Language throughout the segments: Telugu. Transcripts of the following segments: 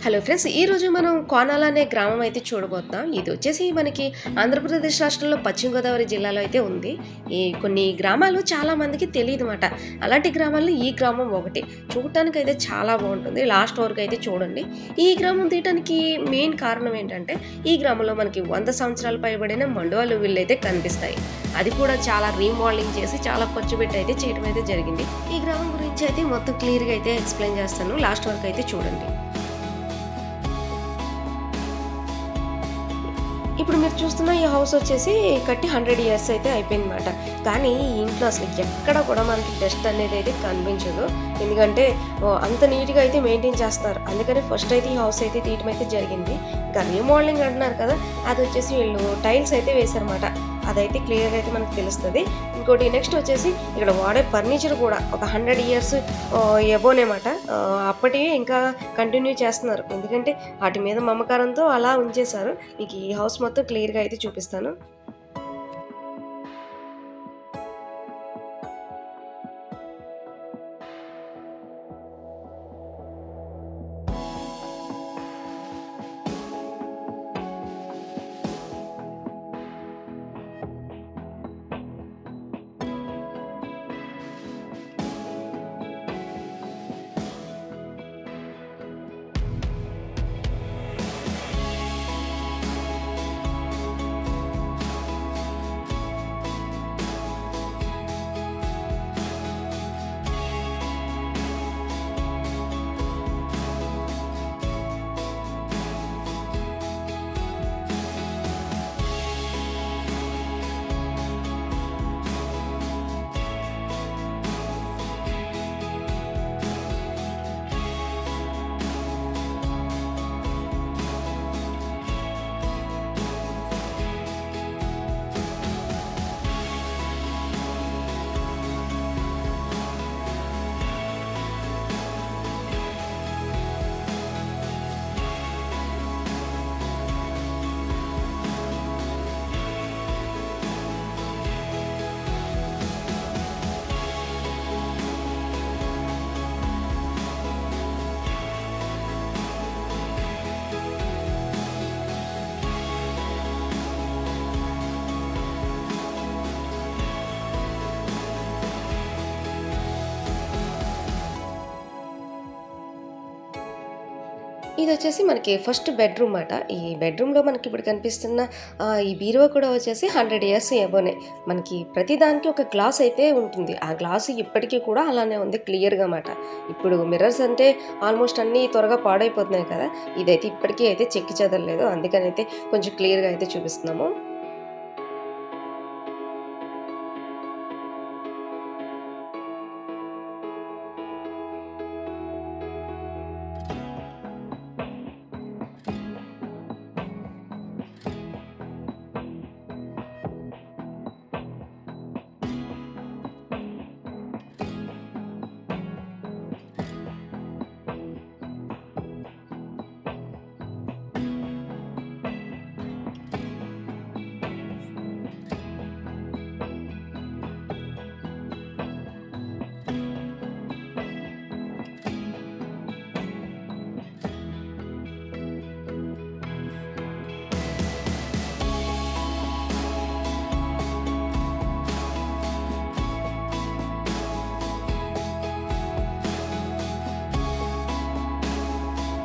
హలో ఫ్రెండ్స్, ఈరోజు మనం కోనాల అనే గ్రామం అయితే చూడబోతున్నాం. ఇది వచ్చేసి మనకి ఆంధ్రప్రదేశ్ రాష్ట్రంలో పశ్చిమ గోదావరి జిల్లాలో అయితే ఉంది. ఈ కొన్ని గ్రామాలు చాలా మందికి తెలియదు మాట. అలాంటి గ్రామాల్లో ఈ గ్రామం ఒకటి. చూడటానికి అయితే చాలా బాగుంటుంది. లాస్ట్ వరకు అయితే చూడండి. ఈ గ్రామం తీయటానికి మెయిన్ కారణం ఏంటంటే, ఈ గ్రామంలో మనకి 100 సంవత్సరాలు పైబడిన మండువాలు వీళ్ళు అయితే కనిపిస్తాయి. అది కూడా చాలా రీమోడలింగ్ చేసి చాలా ఖర్చు పెట్టి అయితే చేయడం అయితే జరిగింది. ఈ గ్రామం గురించి అయితే మొత్తం క్లియర్గా అయితే ఎక్స్ప్లెయిన్ చేస్తాను. లాస్ట్ వరకు అయితే చూడండి. ఇప్పుడు మీరు చూస్తున్న ఈ హౌస్ వచ్చేసి కట్టి 100 ఇయర్స్ అయితే అయిపోయిందన్నమాట. కానీ ఈ ఇంట్లో అసలు ఎక్కడ కూడా మనకి డస్ట్ అనేది అయితే కనిపించదు. ఎందుకంటే అంత నీట్గా అయితే మెయింటైన్ చేస్తారు. అందుకని ఫస్ట్ అయితే ఈ హౌస్ అయితే తీయటం అయితే జరిగింది. ఇంకా రీమోడలింగ్ అంటున్నారు కదా, అది వచ్చేసి వీళ్ళు టైల్స్ అయితే వేశారన్నమాట. అదైతే క్లియర్గా అయితే మనకు తెలుస్తుంది. ఇంకోటి నెక్స్ట్ వచ్చేసి ఇక్కడ వాడే ఫర్నిచర్ కూడా ఒక 100 ఇయర్స్ ఎబోనేమాట. అప్పటివి ఇంకా కంటిన్యూ చేస్తున్నారు. ఎందుకంటే వాటి మీద మమకారంతో అలా ఉంచేశారు. మీకు ఈ హౌస్ మొత్తం క్లియర్గా అయితే చూపిస్తాను. ఇది వచ్చేసి మనకి ఫస్ట్ బెడ్రూమ్ అట. ఈ బెడ్రూమ్లో మనకి ఇప్పుడు కనిపిస్తున్న ఈ బీరువా కూడా వచ్చేసి 100 ఇయర్స్ ఎబోనే. మనకి ప్రతిదానికి ఒక గ్లాస్ అయితే ఉంటుంది. ఆ గ్లాస్ ఇప్పటికీ కూడా అలానే ఉంది క్లియర్గా మాట. ఇప్పుడు మిర్రర్స్ అంటే ఆల్మోస్ట్ అన్నీ త్వరగా పాడైపోతున్నాయి కదా, ఇదైతే ఇప్పటికీ అయితే చెక్కి చెదరలేదు. అందుకని అయితే కొంచెం క్లియర్గా అయితే చూపిస్తున్నాము.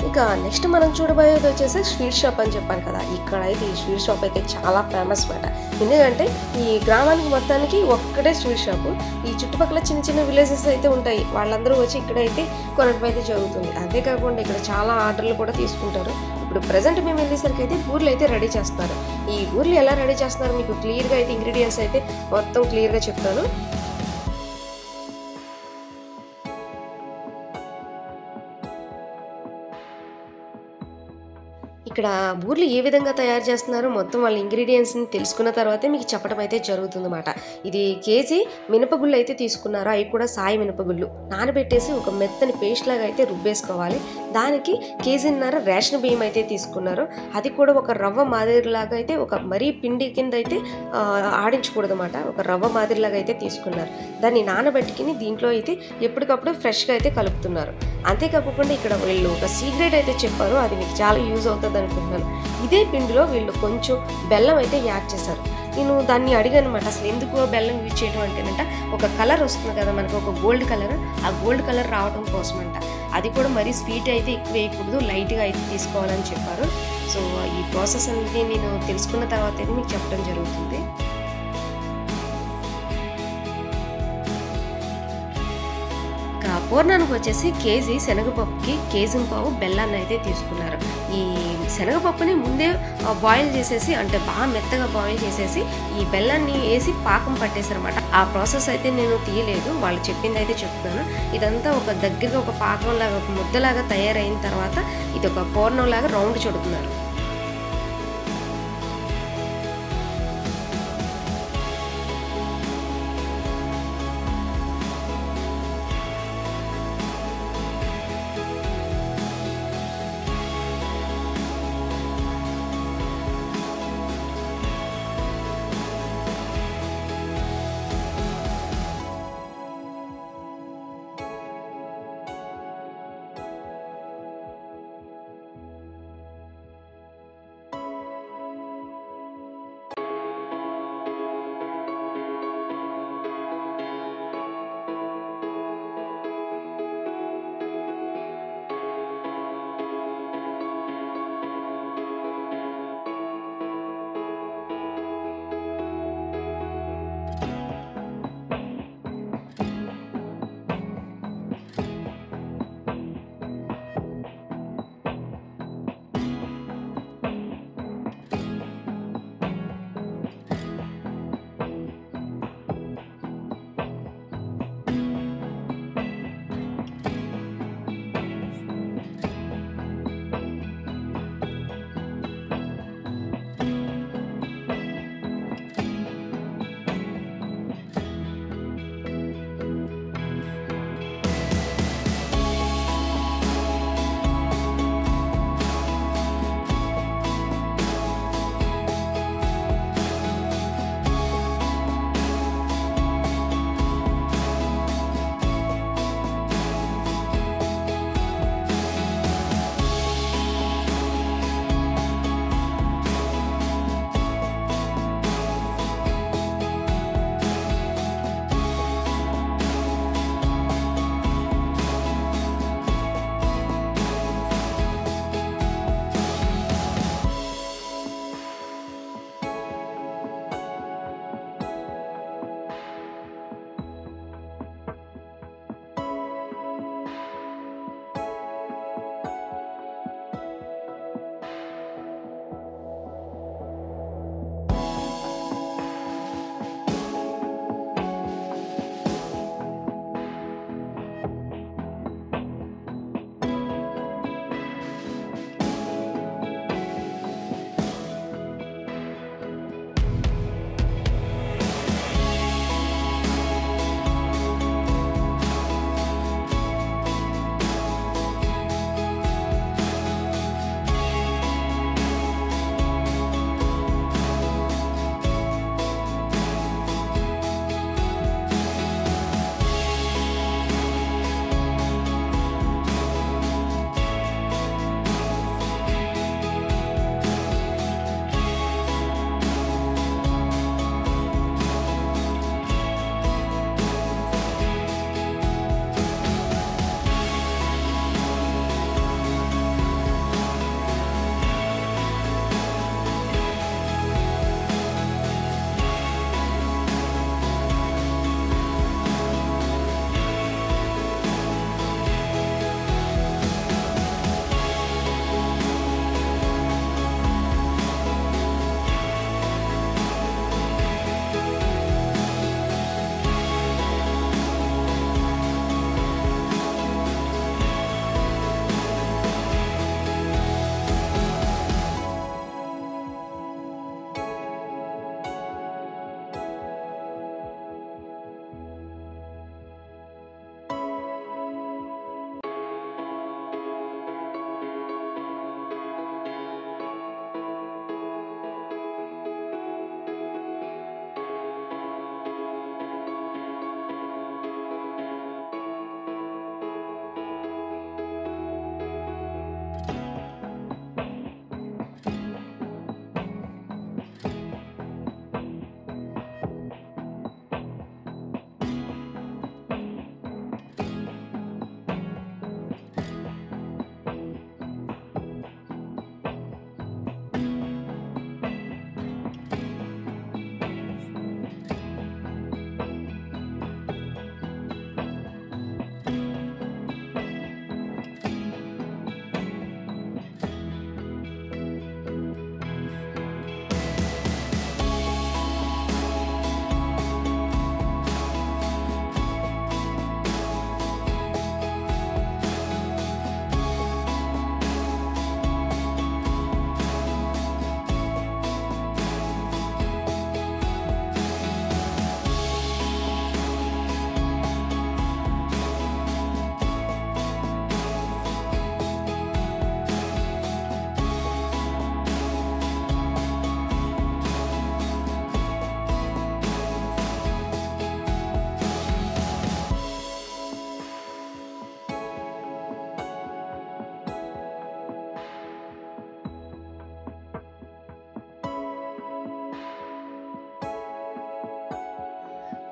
ఇంకా నెక్స్ట్ మనం చూడబోయేది వచ్చేసి స్వీట్ షాప్ అని చెప్పాను కదా. ఇక్కడ అయితే ఈ స్వీట్ షాప్ అయితే చాలా ఫేమస్ మాట. ఎందుకంటే ఈ గ్రామానికి మొత్తానికి ఒక్కటే స్వీట్ షాపు. ఈ చుట్టుపక్కల చిన్న చిన్న విలేజెస్ అయితే ఉంటాయి. వాళ్ళందరూ వచ్చి ఇక్కడైతే కొనడం అయితే జరుగుతుంది. అంతేకాకుండా ఇక్కడ చాలా ఆర్డర్లు కూడా తీసుకుంటారు. ఇప్పుడు ప్రజెంట్ మేము వెళ్ళేసరికి అయితే బూర్లు అయితే రెడీ చేస్తారు. ఈ బూర్లు ఎలా రెడీ చేస్తున్నారు మీకు క్లియర్గా అయితే ఇంగ్రీడియంట్స్ అయితే మొత్తం క్లియర్గా చెప్తాను. ఇక్కడ బూర్లు ఏ విధంగా తయారు చేస్తున్నారో మొత్తం వాళ్ళ ఇంగ్రీడియంట్స్ని తెలుసుకున్న తర్వాతే మీకు చెప్పడం అయితే జరుగుతుందన్నమాట. ఇది కేజీ మినపగుళ్ళు అయితే తీసుకున్నారు. అవి కూడా సాయి మినపగుళ్ళు నానబెట్టేసి ఒక మెత్తని పేస్ట్ లాగా అయితే రుబ్బేసుకోవాలి. దానికి కేజీన్నర రేషన్ బియ్యం అయితే తీసుకున్నారు. అది కూడా ఒక రవ్వ మాదిరిలాగా అయితే ఒక మరీ పిండి కింద అయితే ఆడించకూడదన్నమాట. ఒక రవ్వ మాదిరిలాగా అయితే తీసుకున్నారు. దాన్ని నానబెట్టుకుని దీంట్లో అయితే ఎప్పటికప్పుడు ఫ్రెష్‌గా అయితే కలుపుతున్నారు. అంతేకాకుండా ఇక్కడ వీళ్ళు ఒక సీక్రెట్ అయితే చెప్పారు. అది మీకు చాలా యూజ్ అవుతుంది అనుకుంటున్నాను. ఇదే పిండిలో వీళ్ళు కొంచెం బెల్లం అయితే యాడ్ చేశారు. నేను దాన్ని అడిగానమాట, అసలు ఎందుకు బెల్లం యూజ్ చేయడం అంటేనంట, ఒక కలర్ వస్తుంది కదా మనకు, ఒక గోల్డ్ కలర్, ఆ గోల్డ్ కలర్ రావడం కోసమంట. అది కూడా మరీ స్వీట్ అయితే ఎక్కువ వేయకూడదు, లైట్గా అయితే తీసుకోవాలని చెప్పారు. సో ఈ ప్రాసెస్ అనేది నేను తెలుసుకున్న తర్వాత అయితే మీకు చెప్పడం జరుగుతుంది. పూర్ణానికి వచ్చేసి కేజీ శనగపప్పుకి కేజీంపావు బెల్లాన్ని అయితే తీసుకున్నారు. ఈ శనగపప్పుని ముందే బాయిల్ చేసేసి, అంటే బాగా మెత్తగా బాయిల్ చేసేసి ఈ బెల్లాన్ని వేసి పాకం పట్టేశారన్నమాట. ఆ ప్రాసెస్ అయితే నేను తీయలేదు, వాళ్ళు చెప్పింది అయితే చెప్తున్నాను. ఇదంతా ఒక దగ్గరగా ఒక పాకంలాగా, ఒక ముద్దలాగా తయారైన తర్వాత ఇది ఒక పూర్ణంలాగా రౌండ్ చుడుతున్నారు.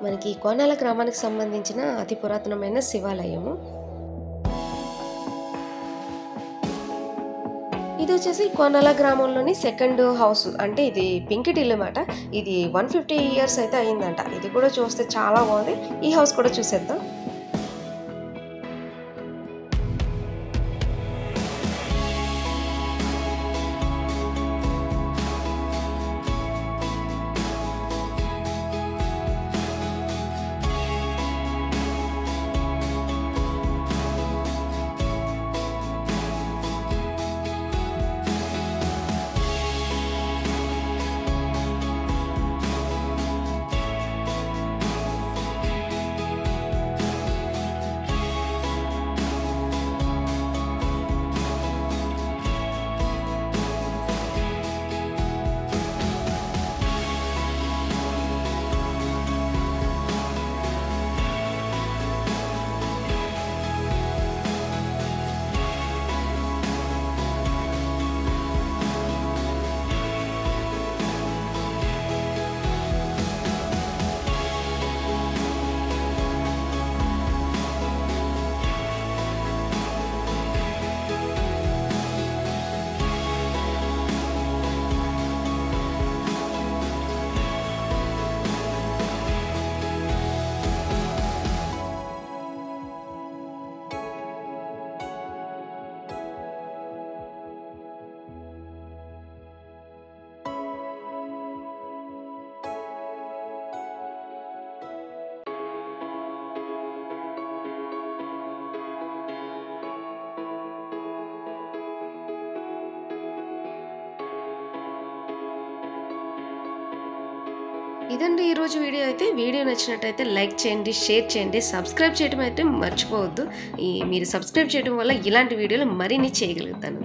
మనకి కోనాల గ్రామానికి సంబంధించిన అతి పురాతనమైన శివాలయము. ఇది వచ్చేసి కోనాల గ్రామంలోని సెకండ్ హౌస్. అంటే ఇది పెంకుటిల్లు మాట. ఇది 150 ఇయర్స్ అయితే అయిందంట. ఇది కూడా చూస్తే చాలా బాగుంది. ఈ హౌస్ కూడా చూసేద్దాం. ఇదండి ఈరోజు వీడియో అయితే. వీడియో నచ్చినట్టయితే లైక్ చేయండి, షేర్ చేయండి, సబ్స్క్రైబ్ చేయడం అయితే మర్చిపోవద్దు. మీరు సబ్స్క్రైబ్ చేయడం వల్ల ఇలాంటి వీడియోలు మరిన్ని చేయగలుగుతాను.